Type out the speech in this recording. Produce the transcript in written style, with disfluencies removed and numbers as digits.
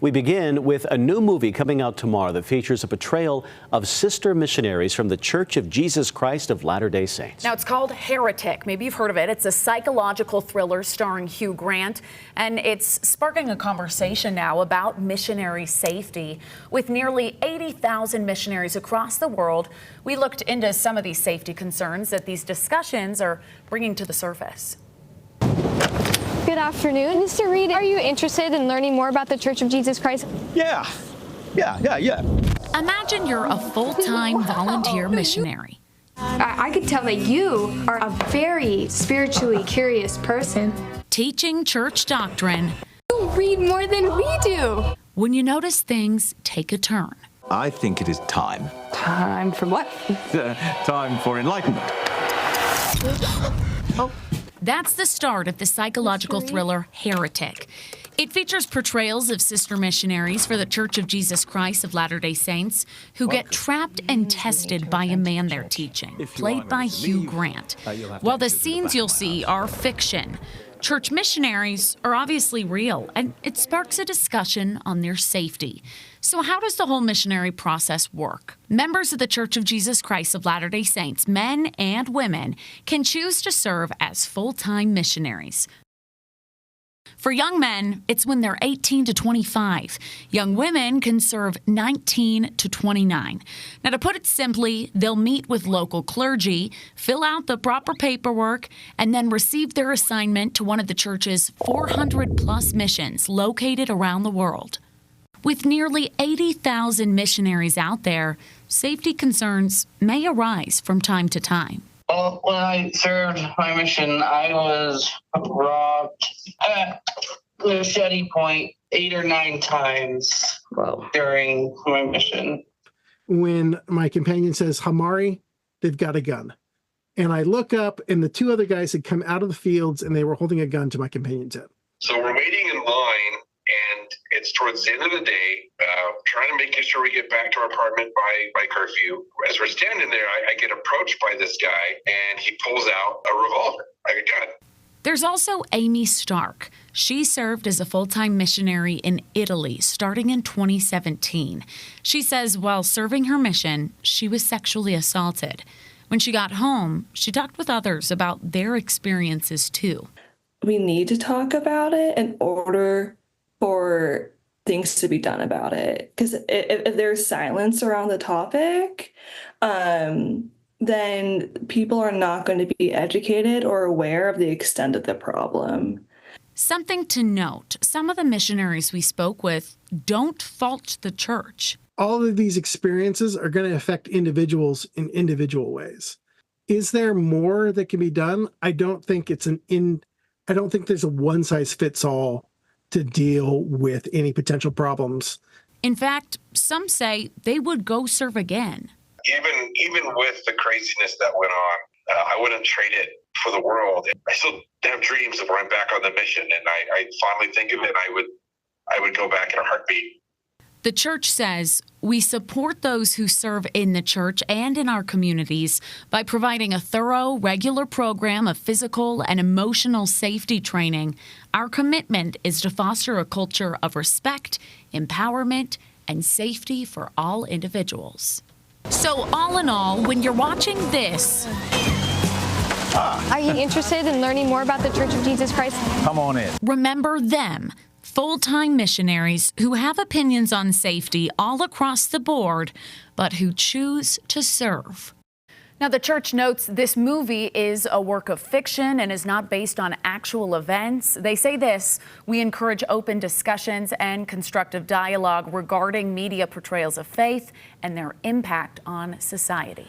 We begin with a new movie coming out tomorrow that features a portrayal of sister missionaries from the Church of Jesus Christ of Latter-day Saints. Now, it's called Heretic. Maybe you've heard of it. It's a psychological thriller starring Hugh Grant, and it's sparking a conversation now about missionary safety. With nearly 80,000 missionaries across the world, we looked into some of these safety concerns that these discussions are bringing to the surface. Good afternoon. Mr. Reed, are you interested in learning more about the Church of Jesus Christ? Yeah. Imagine you're a full-time volunteer missionary. I could tell that you are a very spiritually curious person. Teaching church doctrine. You read more than we do. When you notice things take a turn. I think it is time. Time for what? Time for enlightenment. That's the start of the psychological thriller Heretic. It features portrayals of sister missionaries for the Church of Jesus Christ of Latter-day Saints who get trapped and tested by a man they're teaching, played by Hugh Grant. While the scenes you'll see are fiction, church missionaries are obviously real, and it sparks a discussion on their safety. So how does the whole missionary process work? Members of the Church of Jesus Christ of Latter-day Saints, men and women, can choose to serve as full-time missionaries. For young men, it's when they're 18 to 25. Young women can serve 19 to 29. Now, to put it simply, they'll meet with local clergy, fill out the proper paperwork, and then receive their assignment to one of the church's 400-plus missions located around the world. With nearly 80,000 missionaries out there, safety concerns may arise from time to time. Well, when I served my mission, I was robbed at the machete point 8 or 9 times during my mission. When my companion says, Hamari, they've got a gun. And I look up, and the 2 other guys had come out of the fields, and they were holding a gun to my companion's head. So we're waiting in line, and it's towards the end of the day, trying to make sure we get back to our apartment by curfew. As we're standing there, I get approached by this guy, and he pulls out a revolver, like a gun. There's also Amy Stark. She served as a full-time missionary in Italy starting in 2017. She says while serving her mission, she was sexually assaulted. When she got home, she talked with others about their experiences too. We need to talk about it in order for things to be done about it. Because if there's silence around the topic, then people are not going to be educated or aware of the extent of the problem. Something to note, some of the missionaries we spoke with don't fault the church. All of these experiences are going to affect individuals in individual ways. Is there more that can be done? I don't think there's a one-size-fits-all to deal with any potential problems. In fact, some say they would go serve again. Even with the craziness that went on, I wouldn't trade it for the world. I still have dreams of when I'm back on the mission, and I fondly think of it, and I would go back in a heartbeat. The church says we support those who serve in the church and in our communities by providing a thorough, regular program of physical and emotional safety training. Our commitment is to foster a culture of respect, empowerment, and safety for all individuals. So all in all, when you're watching this, Are you interested in learning more about the Church of Jesus Christ? Come on in. remember them, full-time missionaries who have opinions on safety all across the board, but who choose to serve. Now, the church notes this movie is a work of fiction and is not based on actual events. They say this: we encourage open discussions and constructive dialogue regarding media portrayals of faith and their impact on society.